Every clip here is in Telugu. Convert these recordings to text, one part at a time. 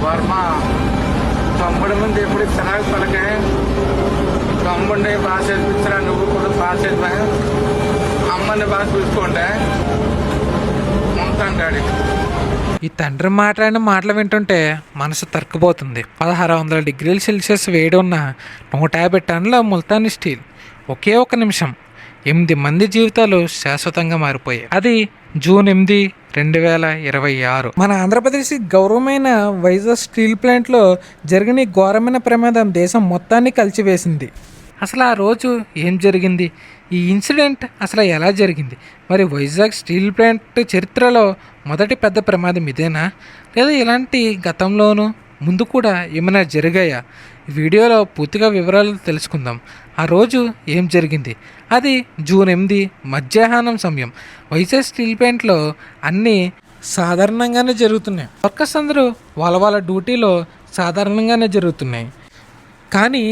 వర్మ తమ్ముడి ముందు ఎప్పుడు చిరాకు పలకే తమ్ముడిని బాగా చదివించరా, నువ్వు కూడా బాగా చదివా, అమ్మని బాగా చూసుకోండి ఉంటాంటాడు. ఈ తండ్రి మాట్లాడిన మాటలు వింటుంటే మనసు తరక్కుపోతుంది. 1600 డిగ్రీల సెల్సియస్ వేడి ఉన్న 150 టన్నుల ముల్తానీ స్టీల్ ఒకే ఒక నిమిషం 8 మంది జీవితాలు శాశ్వతంగా మారిపోయాయి. అది జూన్ 8, 2026. మన ఆంధ్రప్రదేశ్ గౌరవమైన వైజాగ్ స్టీల్ ప్లాంట్లో జరిగిన ఈ ఘోరమైన ప్రమాదం దేశం మొత్తాన్ని కలిచివేసింది. అసలు ఆ రోజు ఏం జరిగింది, ఈ ఇన్సిడెంట్ అసలు ఎలా జరిగింది, మరి వైజాగ్ స్టీల్ ప్లాంట్ చరిత్రలో మొదటి పెద్ద ప్రమాదం ఇదేనా, లేదా ఇలాంటి గతంలోనూ ముందు కూడా ఏమైనా జరిగాయా? ఈ వీడియోలో పూర్తిగా వివరాలు తెలుసుకుందాం. ఆ రోజు ఏం జరిగింది? అది జూన్ 8 మధ్యాహ్నం సమయం. వైజాగ్ స్టీల్ ప్లాంట్లో అన్నీ సాధారణంగానే జరుగుతున్నాయి. వర్కర్స్ అందరూ వాళ్ళ డ్యూటీలో సాధారణంగానే జరుగుతున్నాయి. కానీ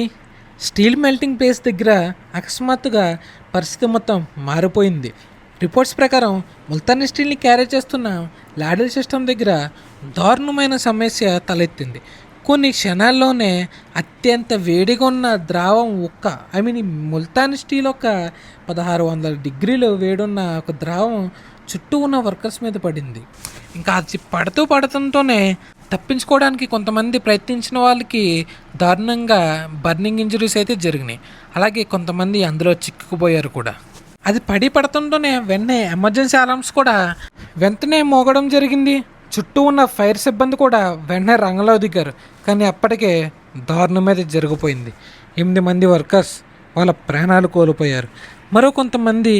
స్టీల్ మెల్టింగ్ ప్లేస్ దగ్గర అకస్మాత్తుగా పరిస్థితి మొత్తం మారిపోయింది. రిపోర్ట్స్ ప్రకారం ముల్తానీ స్టీల్ని క్యారీ చేస్తున్న లాడర్ సిస్టమ్ దగ్గర దారుణమైన సమస్య తలెత్తింది. కొన్ని క్షణాల్లోనే అత్యంత వేడిగా ఉన్న ద్రావం ముల్తానీ స్టీల్ ఒక 1600 డిగ్రీలు వేడున్న ఒక ద్రావం చుట్టూ ఉన్న వర్కర్స్ మీద పడింది. ఇంకా అది పడుతుంటూనే తప్పించుకోవడానికి కొంతమంది ప్రయత్నించిన వాళ్ళకి దారుణంగా బర్నింగ్ ఇంజరీస్ అయితే జరిగినాయి. అలాగే కొంతమంది అందులో చిక్కుకుపోయారు కూడా. అది పడుతుంటూనే వెంటనే ఎమర్జెన్సీ అలార్మ్స్ కూడా వెంటనే మోగడం జరిగింది. చుట్టూ ఉన్న ఫైర్ సిబ్బంది కూడా వెంటనే రంగంలో దిగారు. కానీ అప్పటికే దారుణం మీద జరిగిపోయింది. 8 మంది వర్కర్స్ వాళ్ళ ప్రాణాలు కోల్పోయారు. మరో కొంతమంది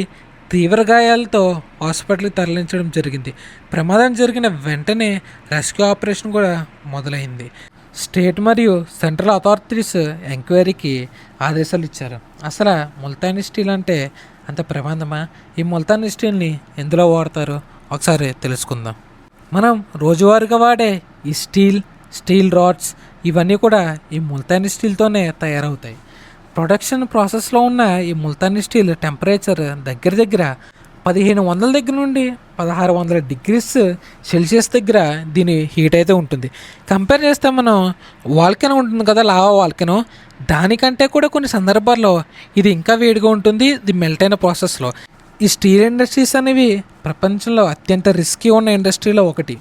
తీవ్ర గాయాలతో హాస్పిటల్కి తరలించడం జరిగింది. ప్రమాదం జరిగిన వెంటనే రెస్క్యూ ఆపరేషన్ కూడా మొదలైంది. స్టేట్ మరియు సెంట్రల్ అథారిటీస్ ఎంక్వైరీకి ఆదేశాలు ఇచ్చారు. అసలు ముల్తానీ స్టీల్ అంటే అంత ప్రమాదమా? ఈ ముల్తానీ స్టీల్ని ఎందులో వాడతారో ఒకసారి తెలుసుకుందాం. మనం రోజువారీగా వాడే ఈ స్టీల్ రాడ్స్ ఇవన్నీ కూడా ఈ ముల్తానీ స్టీల్తోనే తయారవుతాయి. ప్రొడక్షన్ ప్రాసెస్లో ఉన్న ఈ ముల్తానీ స్టీల్ టెంపరేచర్ దగ్గర 1500 దగ్గర నుండి 1600 డిగ్రీస్ సెల్సియస్ దగ్గర దీని హీట్ అయితే ఉంటుంది. కంపేర్ చేస్తే మనం వాల్కెనో ఉంటుంది కదా, లావా వాల్కెనో, దానికంటే కూడా కొన్ని సందర్భాల్లో ఇది ఇంకా వేడిగా ఉంటుంది. ఇది మెల్ట్ అయిన ప్రాసెస్లో. ఈ స్టీల్ ఇండస్ట్రీస్ అనేవి ప్రపంచంలో అత్యంత రిస్కీ ఉన్న ఇండస్ట్రీలో ఒకటి.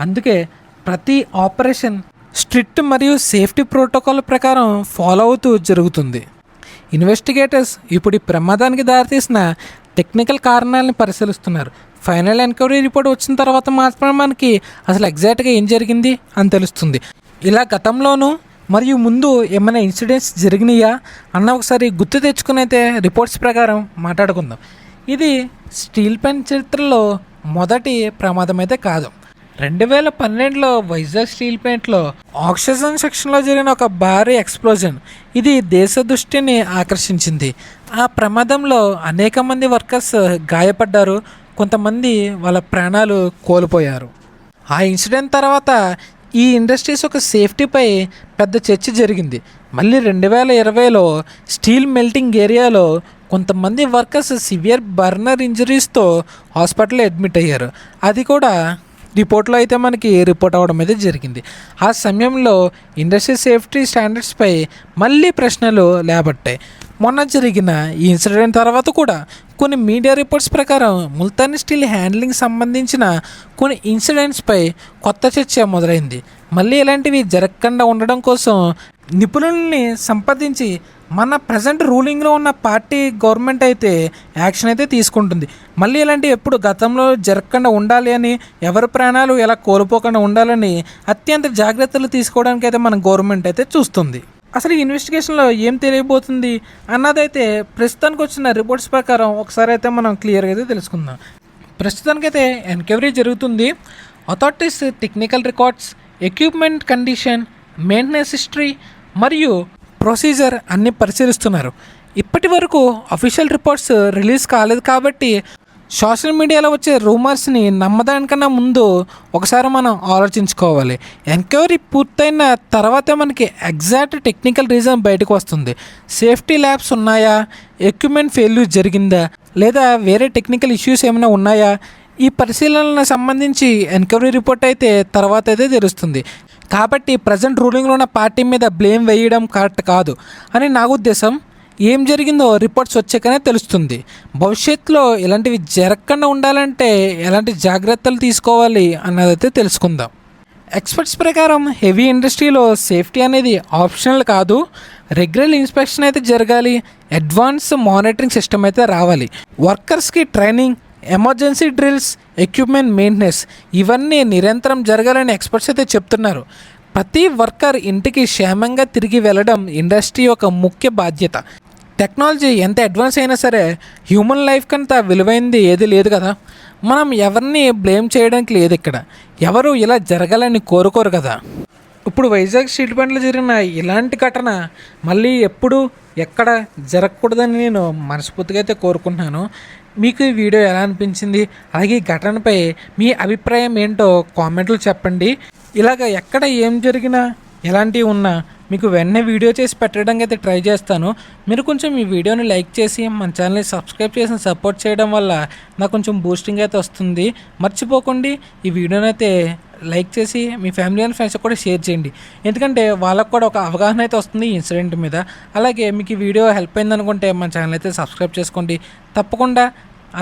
అందుకే ప్రతి ఆపరేషన్ స్ట్రిక్ట్ మరియు సేఫ్టీ ప్రోటోకాల్ ప్రకారం ఫాలో అవుతూ జరుగుతుంది. ఇన్వెస్టిగేటర్స్ ఇప్పుడు ఈ ప్రమాదానికి దారితీసిన టెక్నికల్ కారణాలను పరిశీలిస్తున్నారు. ఫైనల్ ఎంక్వైరీ రిపోర్ట్ వచ్చిన తర్వాత మాత్రమే మనకి అసలు ఎగ్జాక్ట్గా ఏం జరిగింది అని తెలుస్తుంది. ఇలా గతంలోనూ మరియు ముందు ఏమైనా ఇన్సిడెంట్స్ జరిగినాయా అన్న ఒకసారి గుర్తు తెచ్చుకుని అయితే రిపోర్ట్స్ ప్రకారం మాట్లాడుకుందాం. ఇది స్టీల్ ప్లాంట్ చరిత్రలో మొదటి ప్రమాదం అయితే కాదు. 2012లో వైజాగ్ స్టీల్ ప్లాంట్లో ఆక్సిజన్ సెక్షన్లో జరిగిన ఒక భారీ ఎక్స్ప్లోజన్ ఇది దేశ దృష్టిని ఆకర్షించింది. ఆ ప్రమాదంలో అనేక మంది వర్కర్స్ గాయపడ్డారు. కొంతమంది వాళ్ళ ప్రాణాలు కోల్పోయారు. ఆ ఇన్సిడెంట్ తర్వాత ఈ ఇండస్ట్రీస్ ఒక సేఫ్టీపై పెద్ద చర్చ జరిగింది. మళ్ళీ 2020లో స్టీల్ మెల్టింగ్ ఏరియాలో కొంతమంది వర్కర్స్ సివియర్ బర్నర్ ఇంజరీస్తో హాస్పిటల్లో అడ్మిట్ అయ్యారు. అది కూడా రిపోర్ట్లో అయితే మనకి రిపోర్ట్ అవ్వడం అయితే జరిగింది. ఆ సమయంలో ఇండస్ట్రీ సేఫ్టీ స్టాండర్డ్స్పై మళ్ళీ ప్రశ్నలు లేబట్టాయి. మొన్న జరిగిన ఈ ఇన్సిడెంట్ తర్వాత కూడా కొన్ని మీడియా రిపోర్ట్స్ ప్రకారం ముల్తానీ స్టీల్ హ్యాండ్లింగ్ సంబంధించిన కొన్ని ఇన్సిడెంట్స్పై కొత్త చర్చ మొదలైంది. మళ్ళీ ఇలాంటివి జరగకుండా ఉండడం కోసం నిపుణుల్ని సంప్రదించి మన ప్రజెంట్ రూలింగ్లో ఉన్న పార్టీ గవర్నమెంట్ అయితే యాక్షన్ అయితే తీసుకుంటుంది. మళ్ళీ ఇలాంటివి ఎప్పుడు గతంలో జరగకుండా ఉండాలి అని, ఎవరి ప్రాణాలు ఎలా కోల్పోకుండా ఉండాలని అత్యంత జాగ్రత్తలు తీసుకోవడానికి అయితే మన గవర్నమెంట్ అయితే చూస్తుంది. అసలు ఈ ఇన్వెస్టిగేషన్లో ఏం తెలియబోతుంది అన్నదైతే ప్రస్తుతానికి వచ్చిన రిపోర్ట్స్ ప్రకారం ఒకసారి అయితే మనం క్లియర్గా అయితే తెలుసుకుందాం. ప్రస్తుతానికైతే ఎంక్వైరీ జరుగుతుంది. Authorities technical records, equipment condition, maintenance history మరియు ప్రొసీజర్ అన్నీ పరిశీలిస్తున్నారు. ఇప్పటి వరకు అఫీషియల్ రిపోర్ట్స్ రిలీజ్ కాలేదు కాబట్టి సోషల్ మీడియాలో వచ్చే రూమర్స్ని నమ్మడానికన్నా ముందు ఒకసారి మనం ఆలోచించుకోవాలి. ఎంక్వైరీ పూర్తయిన తర్వాతే మనకి ఎగ్జాక్ట్ టెక్నికల్ రీజన్ బయటకు వస్తుంది. సేఫ్టీ ల్యాబ్స్ ఉన్నాయా, ఎక్విప్మెంట్ ఫెయిల్యూర్ జరిగిందా, లేదా వేరే టెక్నికల్ ఇష్యూస్ ఏమైనా ఉన్నాయా, ఈ పరిశీలనలకు సంబంధించి ఎంక్వైరీ రిపోర్ట్ అయితే తర్వాత అయితే తెలుస్తుంది. కాబట్టి ప్రజెంట్ రూలింగ్లో ఉన్న పార్టీ మీద బ్లేమ్ వేయడం కరెక్ట్ కాదు అని నా ఉద్దేశం. ఏం జరిగిందో రిపోర్ట్స్ వచ్చాకనే తెలుస్తుంది. భవిష్యత్తులో ఇలాంటివి జరగకుండా ఉండాలంటే ఎలాంటి జాగ్రత్తలు తీసుకోవాలి అన్నదైతే తెలుసుకుందాం. ఎక్స్పర్ట్స్ ప్రకారం హెవీ ఇండస్ట్రీలో సేఫ్టీ అనేది ఆప్షనల్ కాదు, రెగ్యులర్ ఇన్స్పెక్షన్ అయితే జరగాలి, అడ్వాన్స్ మానిటరింగ్ సిస్టమ్ అయితే రావాలి, వర్కర్స్కి training, emergency drills, equipment maintenance ఇవన్నీ నిరంతరం జరగాలని ఎక్స్పర్ట్స్ అయితే చెప్తున్నారు. ప్రతి వర్కర్ ఇంటికి క్షేమంగా తిరిగి వెళ్ళడం ఇండస్ట్రీ ఒక ముఖ్య బాధ్యత. టెక్నాలజీ ఎంత అడ్వాన్స్ అయినా సరే హ్యూమన్ లైఫ్ కంటే విలువైంది ఏది లేదు కదా. మనం ఎవరిని బ్లేమ్ చేయడానికి లేదు ఇక్కడ. ఎవరు ఇలా జరగాలని కోరుకోరు కదా. ఇప్పుడు వైజాగ్ స్ట్రీట్ బండ్లో జరిగిన ఇలాంటి ఘటన మళ్ళీ ఎప్పుడు ఎక్కడ జరగకూడదని నేను మనస్ఫూర్తిగా అయితే కోరుకుంటున్నాను. మీకు ఈ వీడియో ఎలా అనిపించింది, అలాగే ఈ ఘటనపై మీ అభిప్రాయం ఏంటో కామెంట్లు చెప్పండి. ఇలాగ ఎక్కడ ఏం జరిగినా ఎలాంటివి ఉన్నా మీకు వెంటనే వీడియో చేసి పెట్టడానికి అయితే ట్రై చేస్తాను. మీరు కొంచెం ఈ వీడియోని లైక్ చేసి మన ఛానల్ని సబ్స్క్రైబ్ చేసి సపోర్ట్ చేయడం వల్ల నాకు కొంచెం బూస్టింగ్ అయితే వస్తుంది. మర్చిపోకండి ఈ వీడియోని అయితే లైక్ చేసి మీ ఫ్యామిలీ అండ్ ఫ్రెండ్స్ కూడా షేర్ చేయండి. ఎందుకంటే వాళ్ళకు కూడా ఒక అవగాహన అయితే వస్తుంది ఈ ఇన్సిడెంట్ మీద. అలాగే మీకు ఈ వీడియో హెల్ప్ అయింది అనుకుంటే మన ఛానల్ అయితే సబ్స్క్రైబ్ చేసుకోండి తప్పకుండా.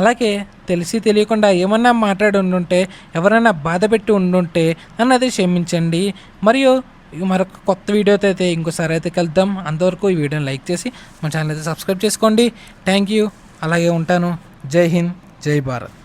అలాగే తెలిసి తెలియకుండా ఏమన్నా మాట్లాడి ఉండుంటే, ఎవరైనా బాధ పెట్టి ఉండుంటే నన్ను అయితే క్షమించండి. మరియు మరొక కొత్త వీడియోతో అయితే ఇంకోసారి అయితే కలుద్దాం. అంతవరకు ఈ వీడియోని లైక్ చేసి మన ఛానల్ అయితే సబ్స్క్రైబ్ చేసుకోండి. Thank you. అలాగే ఉంటాను. జై హింద్, జై భారత్.